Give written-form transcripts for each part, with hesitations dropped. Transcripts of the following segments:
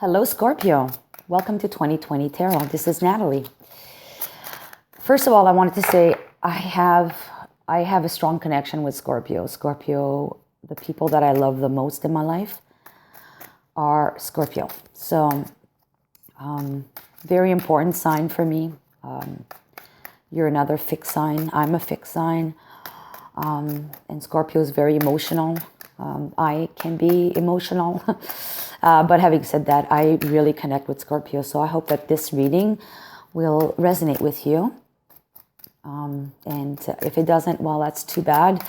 Hello, Scorpio. Welcome to 2020 Tarot. This is Natalie. First of all, I wanted to say I have a strong connection with Scorpio. Scorpio, the people that I love the most in my life are Scorpio. So, very important sign for me. You're another fixed sign. I'm a fixed sign. And Scorpio is very emotional. I can be emotional. But having said that, I really connect with Scorpio. So I hope that this reading will resonate with you. And if it doesn't, well, that's too bad.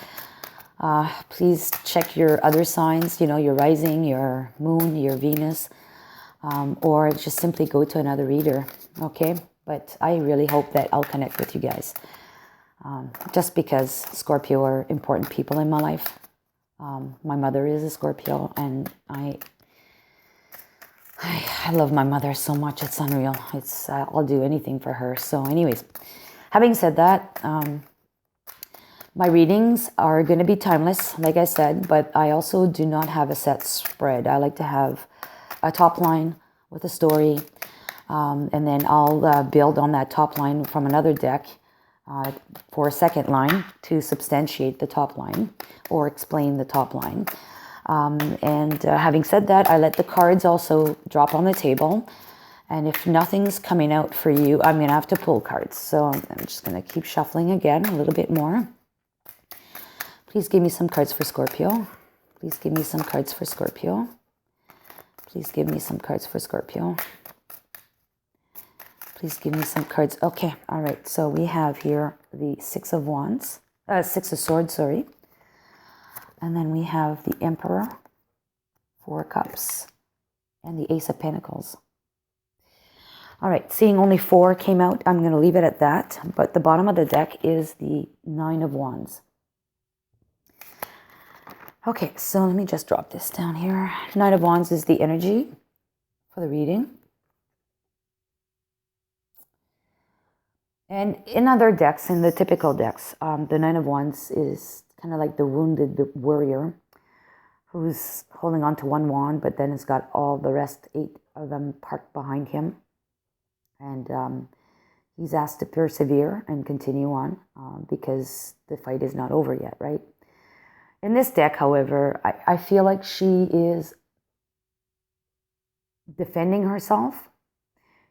Please check your other signs, your rising, your moon, your Venus, or just simply go to another reader. Okay. But I really hope that I'll connect with you guys. Just because Scorpio are important people in my life. My mother is a Scorpio, and I love my mother so much. It's unreal. I'll do anything for her. So anyways, having said that, my readings are going to be timeless, like I said, but I also do not have a set spread. I like to have a top line with a story, and then I'll build on that top line from another deck for a second line to substantiate the top line or explain the top line. And having said that, I let the cards also drop on the table. And if nothing's coming out for you, I'm going to have to pull cards. So I'm just going to keep shuffling again a little bit more. Please give me some cards for Scorpio. Please give me some cards for Scorpio. Please give me some cards for Scorpio. Please give me some cards. Okay, all right. So we have here the Six of Swords, sorry. And then we have the Emperor, Four of Cups, and the Ace of Pentacles. All right, seeing only 4 came out, I'm going to leave it at that. But the bottom of the deck is the Nine of Wands. Okay, so let me just drop this down here. Nine of Wands is the energy for the reading. And in other decks, in the typical decks, the Nine of Wands is kind of like the wounded warrior who's holding on to one wand, but then it's got all the rest, 8 of them parked behind him. And he's asked to persevere and continue on because the fight is not over yet, right? In this deck, however, I feel like she is defending herself.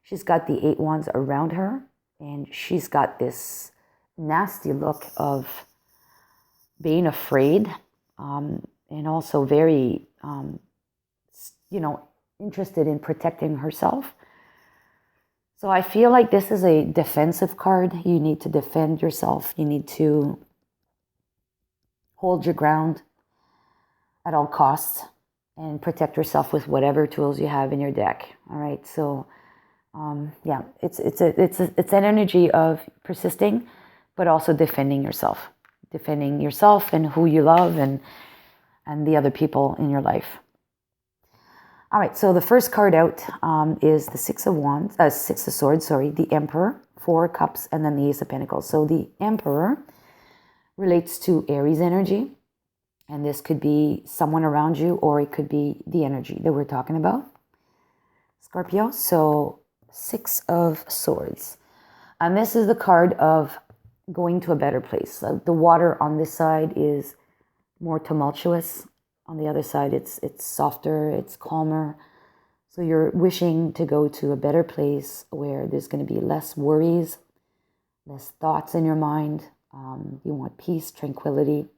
She's got the 8 wands around her, and she's got this nasty look of being afraid, and also very, interested in protecting herself. So I feel like this is a defensive card. You need to defend yourself. You need to hold your ground at all costs and protect yourself with whatever tools you have in your deck. All right. So, yeah, it's an energy of persisting, but also defending yourself and who you love and the other people in your life. All right, so the first card out is the Six of Swords, the Emperor, Four of Cups, and then the Ace of Pentacles. So the Emperor relates to Aries energy, and this could be someone around you, or it could be the energy that we're talking about, Scorpio. So Six of Swords, and this is the card of going to a better place. The water on this side is more tumultuous. On the other side, it's softer, it's calmer. So you're wishing to go to a better place where there's going to be less worries, less thoughts in your mind. You want peace, tranquility.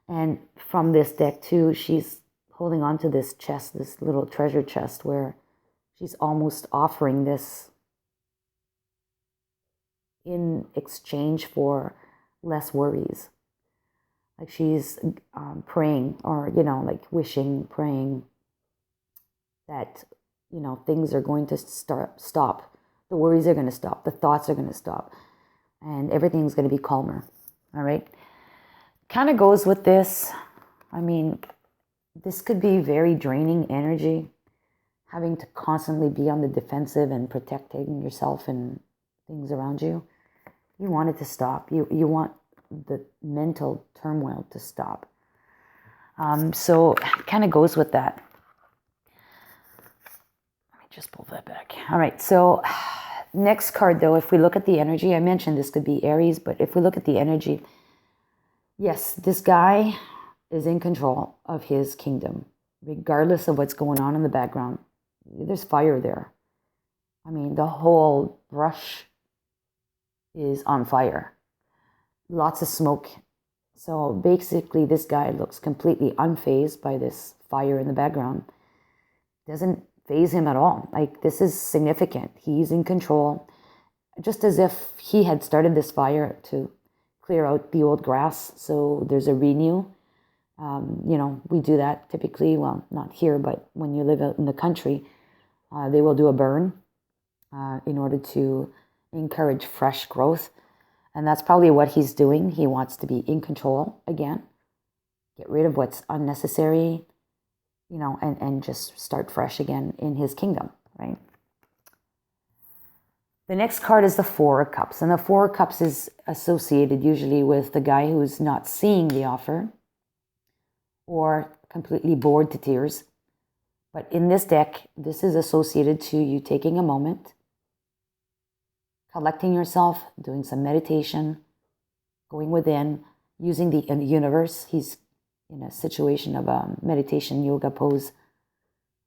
And from this deck too, she's holding on to this chest, this little treasure chest, where she's almost offering this in exchange for less worries. Like she's praying, or, praying that, things are going to stop. The worries are going to stop. The thoughts are going to stop. And everything's going to be calmer. All right. Kind of goes with this. I mean, this could be very draining energy, having to constantly be on the defensive and protecting yourself and things around you. You want it to stop. You want the mental turmoil to stop. So it kind of goes with that. just pull that back. All right, so next card, though, if we look at the energy, I mentioned this could be Aries, but if we look at the energy, yes, this guy is in control of his kingdom, regardless of what's going on in the background. There's fire there. I mean, the whole brush is on fire. Lots of smoke. So basically, this guy looks completely unfazed by this fire in the background. Doesn't faze him at all. Like, this is significant. He's in control, just as if he had started this fire to clear out the old grass. So there's a renew. We do that typically. Well, not here, but when you live out in the country, they will do a burn in order to encourage fresh growth. And that's probably what he's doing. He wants to be in control again, get rid of what's unnecessary, and just start fresh again in his kingdom, right? The next card is the Four of Cups. And the Four of Cups is associated usually with the guy who's not seeing the offer or completely bored to tears. But in this deck, this is associated to you taking a moment, collecting yourself, doing some meditation, going within, using the universe. He's in a situation of a meditation yoga pose.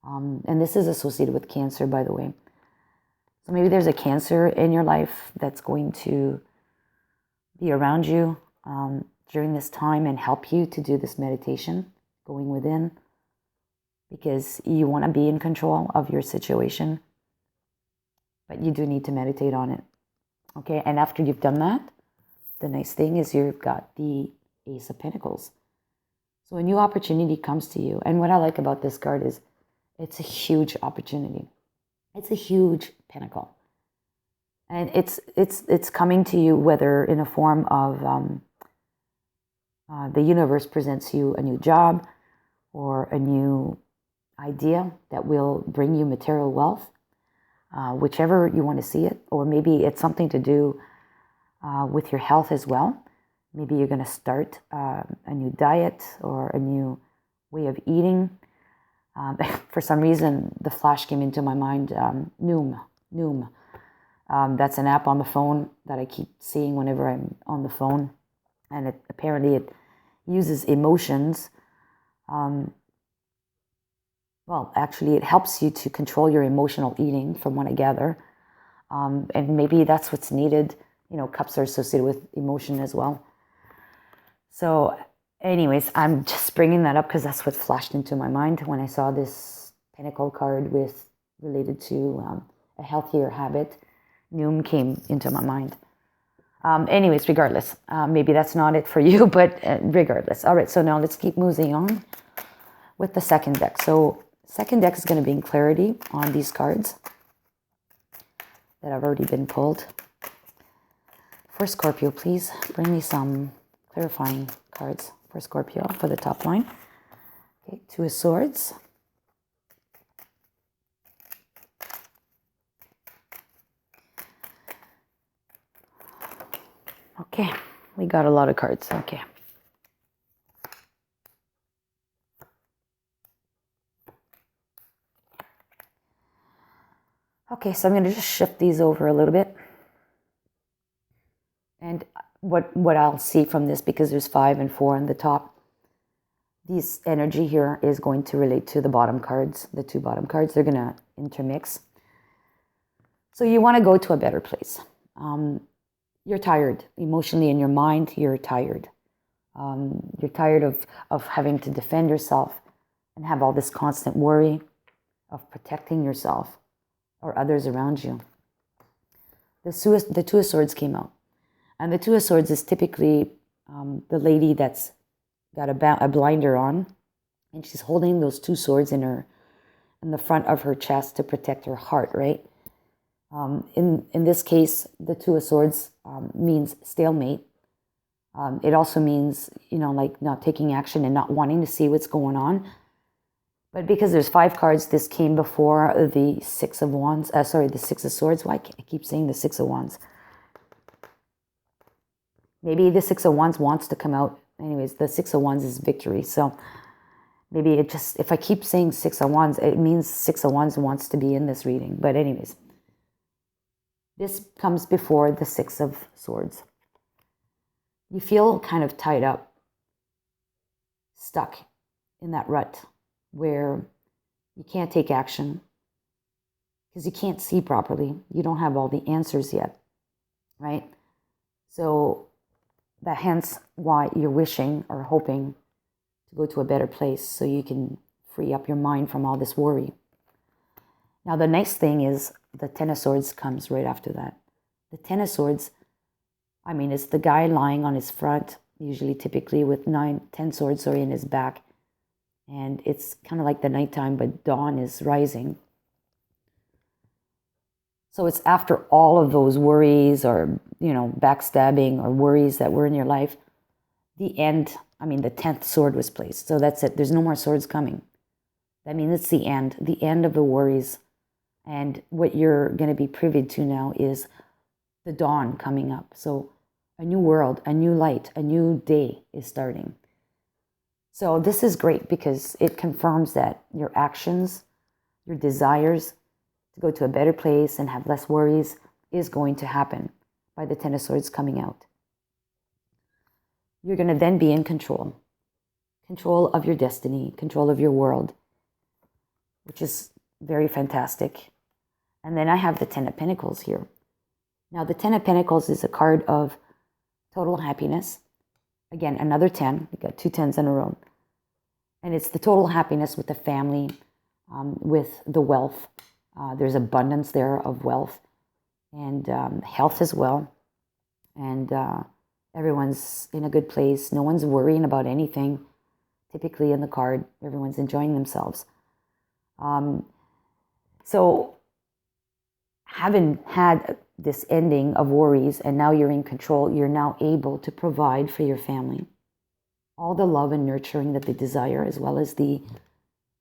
And this is associated with Cancer, by the way. So maybe there's a Cancer in your life that's going to be around you during this time and help you to do this meditation, going within, because you want to be in control of your situation, but you do need to meditate on it. Okay, and after you've done that, the nice thing is you've got the Ace of Pentacles. So a new opportunity comes to you. And what I like about this card is it's a huge opportunity. It's a huge pentacle. And it's coming to you, whether in a form of the universe presents you a new job or a new idea that will bring you material wealth, whichever you want to see it. Or maybe it's something to do with your health as well. Maybe you're going to start a new diet or a new way of eating. For some reason, the flash came into my mind, Noom. That's an app on the phone that I keep seeing whenever I'm on the phone. And apparently it uses emotions. Well, actually, it helps you to control your emotional eating, from what I gather. And maybe that's what's needed. Cups are associated with emotion as well. So anyways, I'm just bringing that up because that's what flashed into my mind when I saw this Pentacle card related to a healthier habit. Noom came into my mind. Anyways, regardless, maybe that's not it for you, but regardless. All right, so now let's keep moving on with the second deck. So second deck is going to bring clarity on these cards that have already been pulled. For Scorpio, please bring me some clarifying cards for Scorpio for the top line. Okay, Two of Swords. Okay, we got a lot of cards. Okay. Okay, so I'm going to just shift these over a little bit. And what I'll see from this, because there's 5 and 4 on the top, this energy here is going to relate to the bottom cards, the 2 bottom cards. They're going to intermix. So you want to go to a better place. You're tired emotionally in your mind. You're tired. You're tired of having to defend yourself and have all this constant worry of protecting yourself or others around you. The Two of Swords came out. And the Two of Swords is typically the lady that's got a blinder on, and she's holding those 2 swords in the front of her chest to protect her heart, right? In this case, the Two of Swords means stalemate. It also means, like not taking action and not wanting to see what's going on. But because there's 5 cards, this came before the Six of Wands. The Six of Swords. Why I keep saying the Six of Wands? Maybe the Six of Wands wants to come out. Anyways, the Six of Wands is victory. So Maybe it just, if I keep saying Six of Wands, it means Six of Wands wants to be in this reading. But anyways, this comes before the Six of Swords. You feel kind of tied up, stuck in that rut where you can't take action because you can't see properly. You don't have all the answers yet, right? So that hence why you're wishing or hoping to go to a better place so you can free up your mind from all this worry. Now, the next thing is the Ten of Swords comes right after that. The Ten of Swords, I mean, it's the guy lying on his front, usually typically with 10 swords in his back. And it's kind of like the nighttime, but dawn is rising. So it's after all of those worries or, backstabbing or worries that were in your life, the end, the 10th sword was placed. So that's it. There's no more swords coming. That means it's the end of the worries. And what you're going to be privy to now is the dawn coming up. So a new world, a new light, a new day is starting. So this is great because it confirms that your actions, your desires to go to a better place and have less worries is going to happen by the Ten of Swords coming out. You're going to then be in control of your destiny, control of your world, which is very fantastic. And then I have the Ten of Pentacles here. Now, the Ten of Pentacles is a card of total happiness. Again, another 10. We got 2 10s in a row. And it's the total happiness with the family, with the wealth. There's abundance there of wealth and health as well. And everyone's in a good place. No one's worrying about anything. Typically in the card, everyone's enjoying themselves. So having had this ending of worries and now you're in control, you're now able to provide for your family all the love and nurturing that they desire, as well as the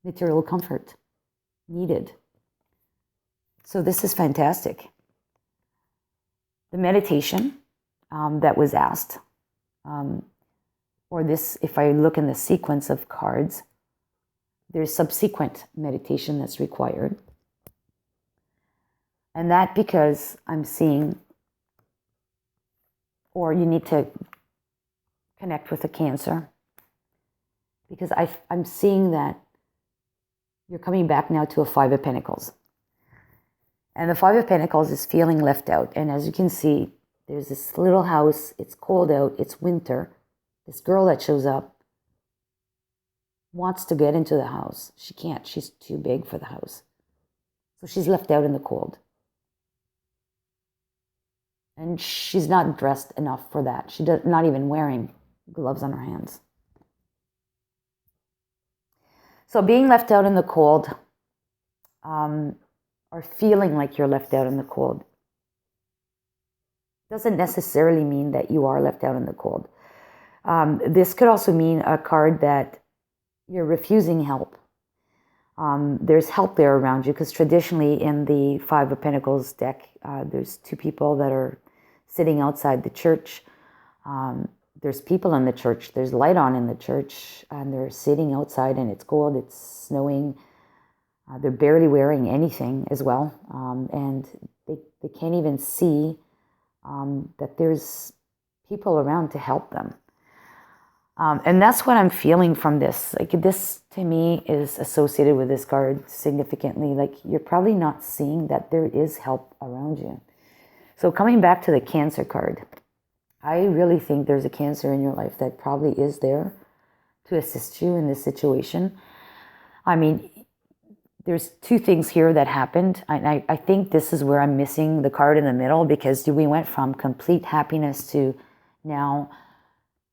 material comfort needed. So this is fantastic. The meditation that was asked, or this, if I look in the sequence of cards, there's subsequent meditation that's required. And that because I'm seeing, or you need to connect with the Cancer, because I'm seeing that you're coming back now to a Five of Pentacles. And the Five of Pentacles is feeling left out. And as you can see, there's this little house. It's cold out. It's winter. This girl that shows up wants to get into the house. She can't. She's too big for the house. So she's left out in the cold. And she's not dressed enough for that. She's not even wearing gloves on her hands. So being left out in the cold, or feeling like you're left out in the cold, doesn't necessarily mean that you are left out in the cold. This could also mean a card that you're refusing help. There's help there around you, because traditionally in the Five of Pentacles deck, there's 2 people that are sitting outside the church. There's people in the church. There's light on in the church, and they're sitting outside, and it's cold. It's snowing. They're barely wearing anything as well, and they can't even see that there's people around to help them. And that's what I'm feeling from this. Like, this to me is associated with this card significantly. Like, you're probably not seeing that there is help around you. So coming back to the Cancer card, I really think there's a Cancer in your life that probably is there to assist you in this situation. I mean, there's 2 things here that happened. I think this is where I'm missing the card in the middle, because we went from complete happiness to now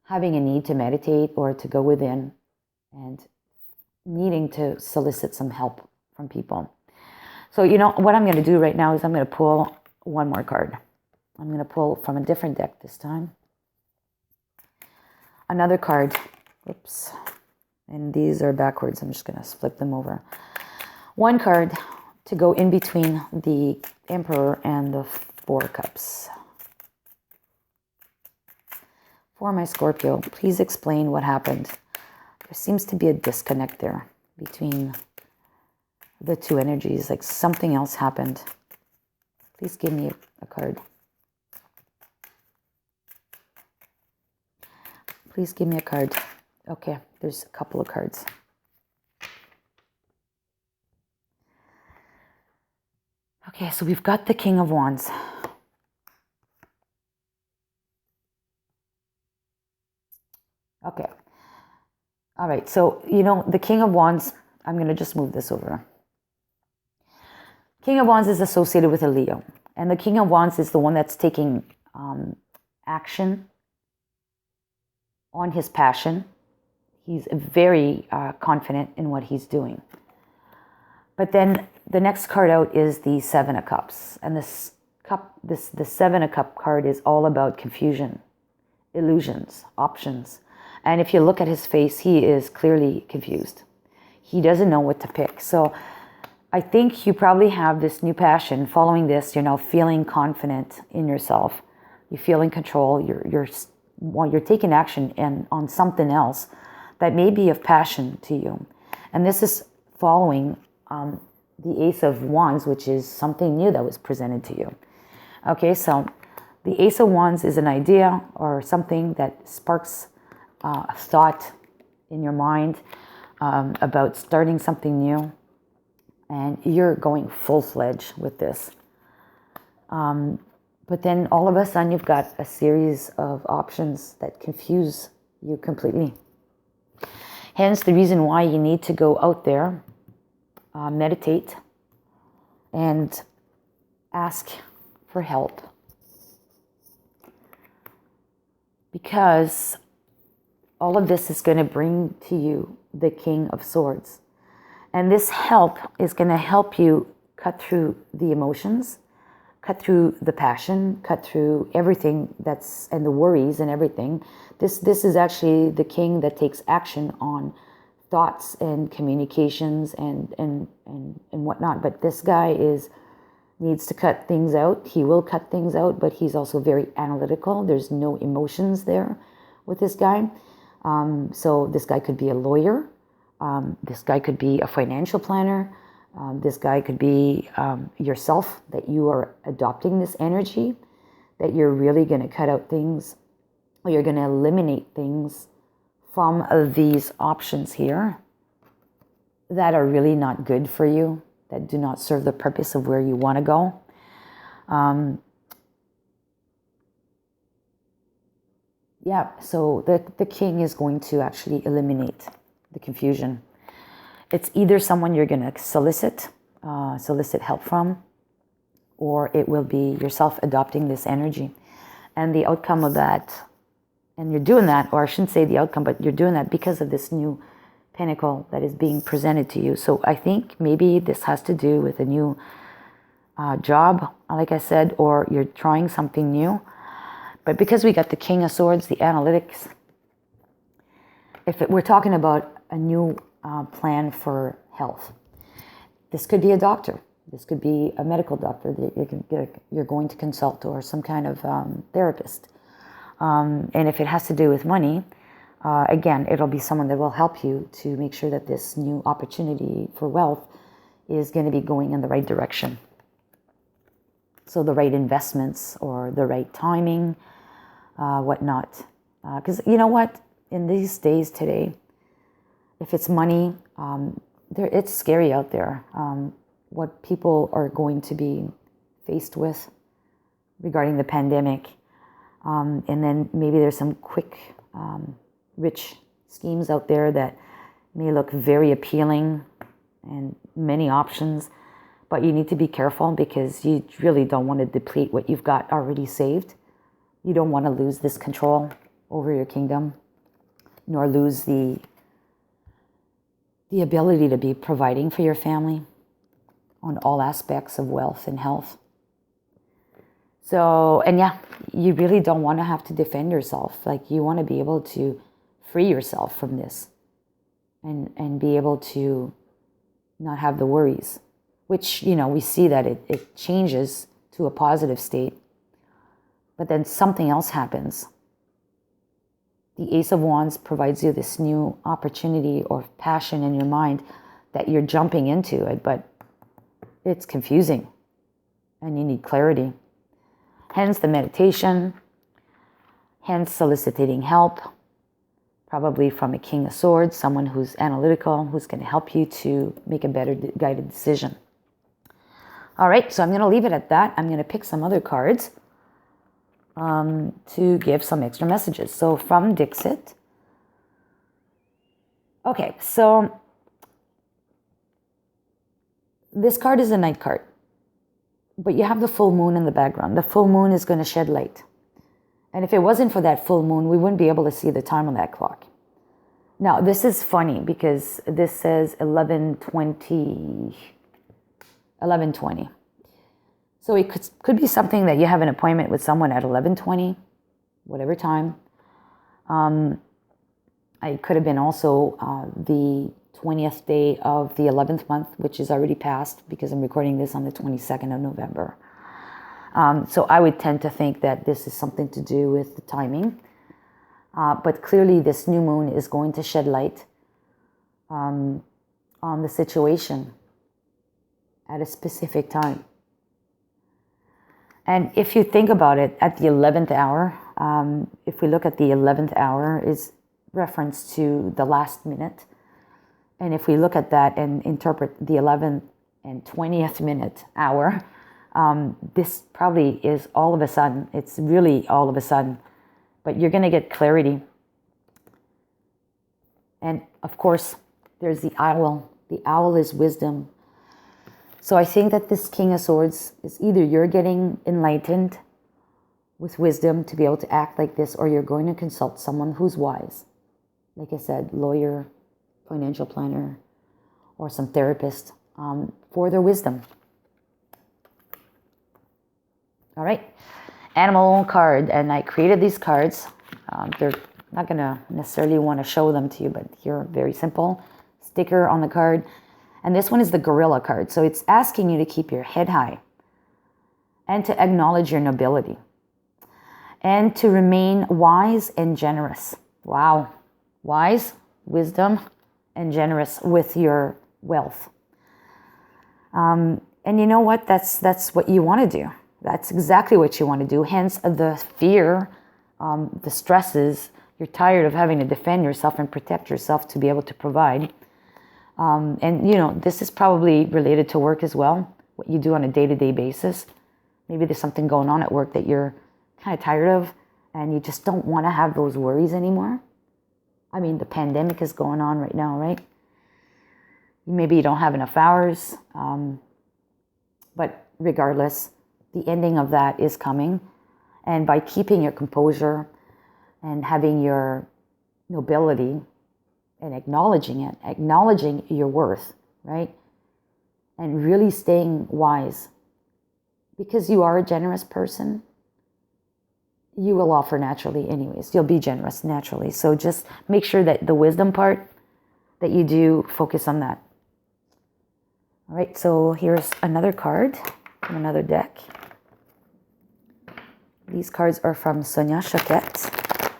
having a need to meditate or to go within and needing to solicit some help from people. So, what I'm going to do right now is I'm going to pull one more card. I'm going to pull from a different deck this time. Another card. Oops. And these are backwards. I'm just going to flip them over. One card to go in between the Emperor and the 4 Cups. For my Scorpio, please explain what happened. seems to be a disconnect there between the two energies, like something else happened. Please give me a card. Please give me a card. Okay, there's a couple of cards. Okay, so we've got the King of Wands. Okay. All right, so, the King of Wands, I'm going to just move this over. King of Wands is associated with a Leo. And the King of Wands is the one that's taking action on his passion. He's very confident in what he's doing. But then the next card out is the Seven of Cups. And the Seven of Cups card is all about confusion, illusions, options. And if you look at his face, he is clearly confused. He doesn't know what to pick. So I think you probably have this new passion. Following this, you're now feeling confident in yourself. You feel in control. You're taking action on something else that may be of passion to you. And this is following the Ace of Wands, which is something new that was presented to you. Okay, so the Ace of Wands is an idea or something that sparks a thought in your mind about starting something new. And you're going full-fledged with this. But then all of a sudden you've got a series of options that confuse you completely. Hence the reason why you need to go out there, meditate, and ask for help. Because all of this is going to bring to you the King of Swords. And this help is going to help you cut through the emotions, cut through the passion, cut through everything and the worries and everything. This is actually the king that takes action on thoughts and communications and whatnot. But this guy needs to cut things out. He will cut things out, but he's also very analytical. There's no emotions there with this guy. So this guy could be a lawyer. This guy could be a financial planner. This guy could be yourself, that you are adopting this energy, that you're really going to cut out things, or you're going to eliminate things from these options here that are really not good for you, that do not serve the purpose of where you want to go. So the king is going to actually eliminate the confusion. It's either someone you're going to solicit help from, or it will be yourself adopting this energy. And the outcome of that, and you're doing that, or I shouldn't say the outcome, but you're doing that because of this new pinnacle that is being presented to you. So I think maybe this has to do with a new job, like I said, or you're trying something new. But because we got the King of Swords, the analytics, we're talking about a new plan for health. This could be a doctor. This could be a medical doctor that you're going to consult, or some kind of therapist. And if it has to do with money, again, it'll be someone that will help you to make sure that this new opportunity for wealth is going to be going in the right direction. So the right investments or the right timing, whatnot. Because you know what? In these days today, if it's money, it's scary out there. What people are going to be faced with regarding the pandemic. And then maybe there's some quick, rich schemes out there that may look very appealing and many options. But you need to be careful, because you really don't want to deplete what you've got already saved. You don't want to lose this control over your kingdom, nor lose the ability to be providing for your family on all aspects of wealth and health. So, and you really don't want to have to defend yourself. Like, you want to be able to free yourself from this and be able to not have the worries, which, we see that it changes to a positive state, but then something else happens The Ace of Wands provides you this new opportunity or passion in your mind that you're jumping into it, but it's confusing and you need clarity. Hence the meditation, hence soliciting help, probably from a King of Swords, someone who's analytical, who's going to help you to make a better guided decision. All right, so I'm going to leave it at that. I'm going to pick some other cards to give some extra messages. So from Dixit. Okay, so this card is a night card, but you have the full moon in the background. The full moon is going to shed light. And if it wasn't for that full moon, we wouldn't be able to see the time on that clock. Now, this is funny because this says 11:20. So it could be something that you have an appointment with someone at 11:20, whatever time. It could have been also the 20th day of the 11th month, which is already passed because I'm recording this on the 22nd of November. So I would tend to think that this is something to do with the timing. But clearly this new moon is going to shed light on the situation at a specific time. And if you think about it, at the 11th hour, if we look at the 11th hour, is reference to the last minute. And if we look at that and interpret the 11th and 20th minute hour, this probably is all of a sudden. It's really all of a sudden. But you're going to get clarity. And of course, there's the owl. The owl is wisdom. So I think that this King of Swords is either you're getting enlightened with wisdom to be able to act like this, or you're going to consult someone who's wise. Like I said, lawyer, financial planner, or some therapist for their wisdom. All right, animal card, and I created these cards. They're not going to necessarily want to show them to you, but here, very simple. Sticker on the card. And this one is the gorilla card. So it's asking you to keep your head high and to acknowledge your nobility and to remain wise and generous. Wow. Wise, wisdom, and generous with your wealth. And you know what? That's what you want to do. That's exactly what you want to do. Hence the fear, the stresses. You're tired of having to defend yourself and protect yourself to be able to provide. And, you know, this is probably related to work as well, what you do on a day-to-day basis. Maybe there's something going on at work that you're kind of tired of and you just don't want to have those worries anymore. I mean, the pandemic is going on right now, right? Maybe you don't have enough hours, but regardless, the ending of that is coming. And by keeping your composure and having your nobility and acknowledging it, acknowledging your worth, right? And really staying wise. Because you are a generous person, you will offer naturally anyways. You'll be generous naturally. So just make sure that the wisdom part that you do, focus on that. All right, so here's another card from another deck. These cards are from Sonia Choquette.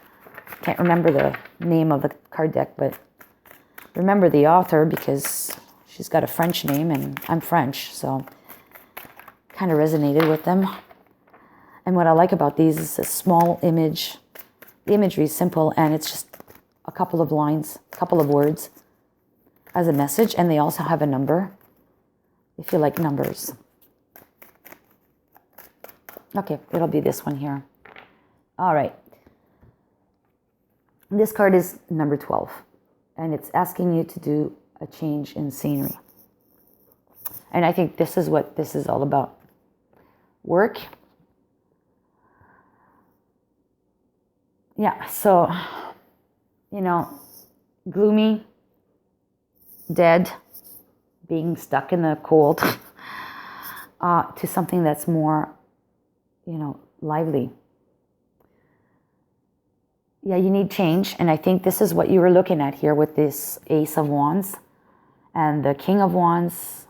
Can't remember the name of the card deck, but remember the author because she's got a French name and I'm French, so kind of resonated with them. And what I like about these is a small image. The imagery is simple and it's just a couple of lines, a couple of words as a message, and they also have a number if you like numbers. Okay, it'll be this one here. All right. This card is number 12, and it's asking you to do a change in scenery. And I think this is what this is all about. Work. Yeah, so, you know, gloomy, dead, being stuck in the cold, to something that's more, you know, lively. Yeah, you need change, and I think this is what you were looking at here with this Ace of Wands and the King of Wands.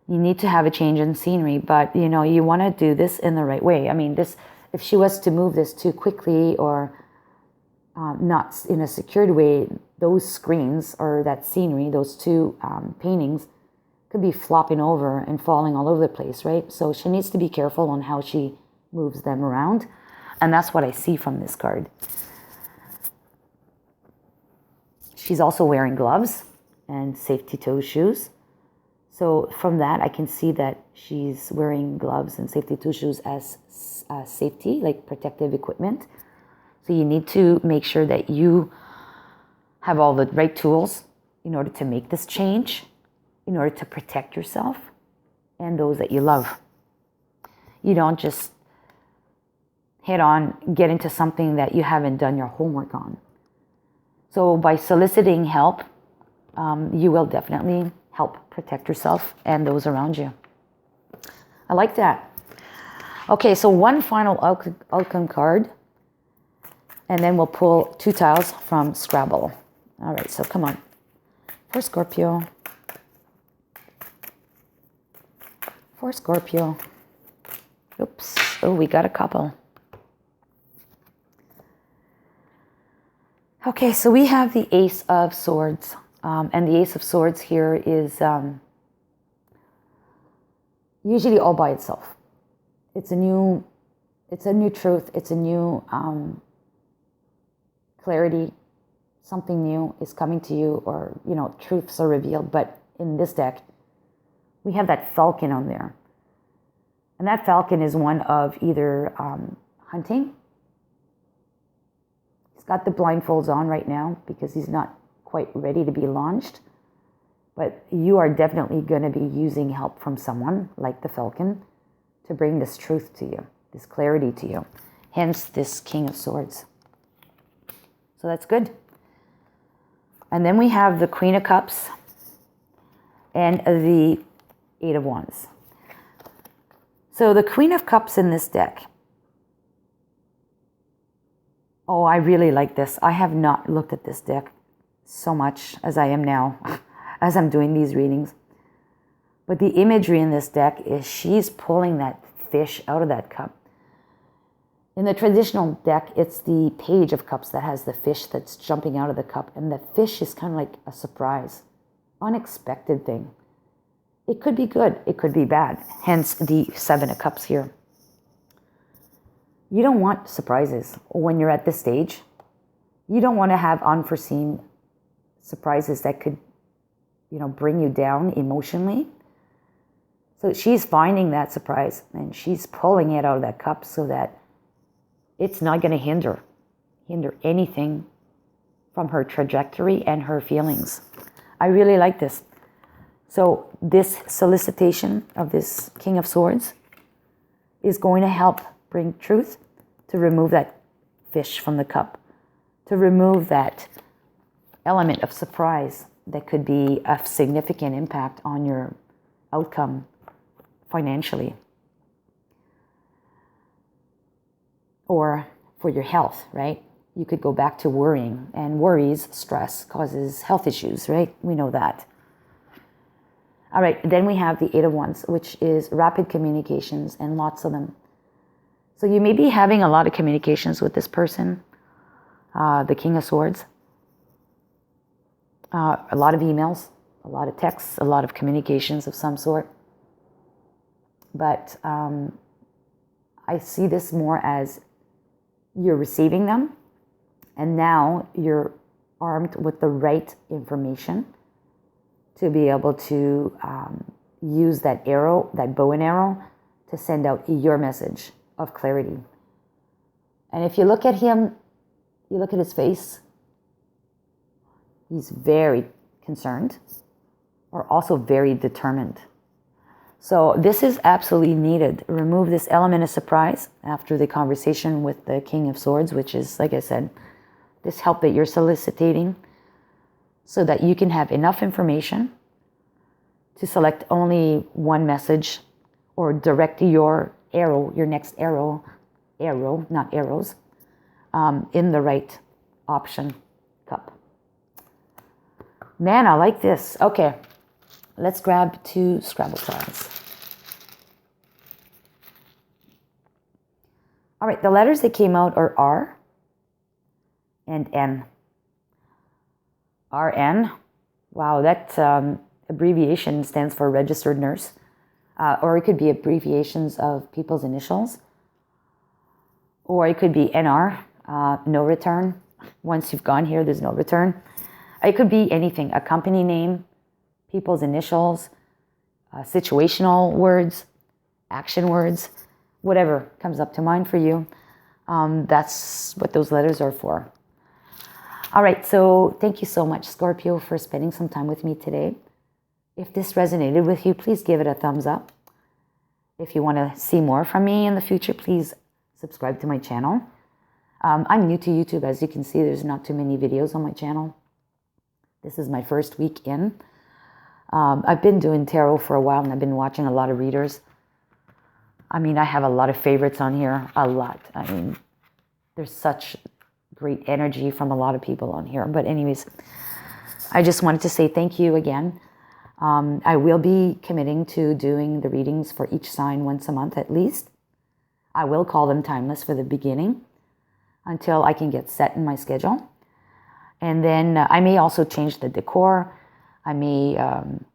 You need to have a change in scenery, but, you know, you want to do this in the right way. I mean, this, if she was to move this too quickly or not in a secured way, those screens or that scenery, those two paintings, could be flopping over and falling all over the place, right? So she needs to be careful on how she moves them around. And that's what I see from this card. She's also wearing gloves and safety toe shoes. So from that, I can see that she's wearing gloves and safety toe shoes as safety, like protective equipment. So you need to make sure that you have all the right tools in order to make this change, in order to protect yourself and those that you love. You don't just head on, get into something that you haven't done your homework on. So by soliciting help, you will definitely help protect yourself and those around you. I like that. Okay, so one final outcome card, and then we'll pull 2 tiles from Scrabble. All right, so come on. For Scorpio. For Scorpio. Oops. Oh, we got a couple. Okay, so we have the Ace of Swords. And the Ace of Swords here is usually all by itself. It's a new truth. It's a new clarity. Something new is coming to you, or, truths are revealed. But in this deck, we have that falcon on there. And that falcon is one of either hunting. He's got the blindfolds on right now because he's not quite ready to be launched. But you are definitely going to be using help from someone like the falcon to bring this truth to you, this clarity to you. Hence this King of Swords. So that's good. And then we have the Queen of Cups and the Eight of Wands. So the Queen of Cups in this deck. Oh, I really like this. I have not looked at this deck so much as I am now, as I'm doing these readings. But the imagery in this deck is she's pulling that fish out of that cup. In the traditional deck, it's the Page of Cups that has the fish that's jumping out of the cup. And the fish is kind of like a surprise, unexpected thing. It could be good, it could be bad. Hence the Seven of Cups here. You don't want surprises when you're at this stage. You don't want to have unforeseen surprises that could, bring you down emotionally. So she's finding that surprise and she's pulling it out of that cup so that it's not going to hinder anything from her trajectory and her feelings. I really like this. So this solicitation of this King of Swords is going to help bring truth, to remove that fish from the cup, to remove that element of surprise that could be a significant impact on your outcome financially or for your health, right? You could go back to worrying, and worries, stress causes health issues, right? We know that. All right, then we have the Eight of Wands, which is rapid communications and lots of them. So you may be having a lot of communications with this person, the King of Swords. A lot of emails, a lot of texts, a lot of communications of some sort. But I see this more as you're receiving them, and now you're armed with the right information to be able to use that arrow, that bow and arrow, to send out your message of clarity. And if you look at him, you look at his face, he's very concerned, or also very determined. So this is absolutely needed. Remove this element of surprise after the conversation with the King of Swords, which is, like I said, this help that you're soliciting, so that you can have enough information to select only one message or direct your arrow, your next arrow, not arrows, in the right option cup. Man, I like this. Okay, let's grab 2 Scrabble tiles. All right, the letters that came out are R, and N. RN, wow, that abbreviation stands for registered nurse. Or it could be abbreviations of people's initials. Or it could be NR, no return. Once you've gone here, there's no return. It could be anything, a company name, people's initials, situational words, action words, whatever comes up to mind for you. That's what those letters are for. All right, so thank you so much, Scorpio, for spending some time with me today. If this resonated with you, please give it a thumbs up. If you want to see more from me in the future, please subscribe to my channel. I'm new to YouTube. As you can see, there's not too many videos on my channel. This is my first week in. I've been doing tarot for a while, and I've been watching a lot of readers. I mean, I have a lot of favorites on here, a lot. I mean, there's such great energy from a lot of people on here. But anyways, I just wanted to say thank you again. I will be committing to doing the readings for each sign once a month at least. I will call them timeless for the beginning until I can get set in my schedule. And then I may also change the decor. I may, I'm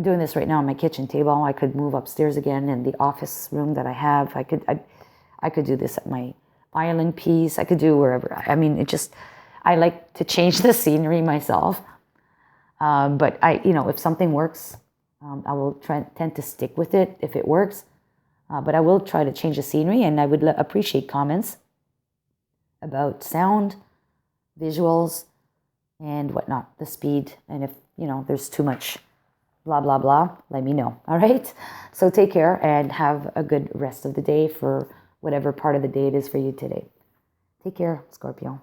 doing this right now on my kitchen table. I could move upstairs again in the office room that I have. I could do this at my island piece. I could do wherever. I mean, I like to change the scenery myself. But if something works, I will tend to stick with it if it works. But I will try to change the scenery, and I would appreciate comments about sound, visuals, and whatnot, the speed. And if, there's too much blah, blah, blah, let me know. All right? So take care and have a good rest of the day for whatever part of the day it is for you today. Take care, Scorpio.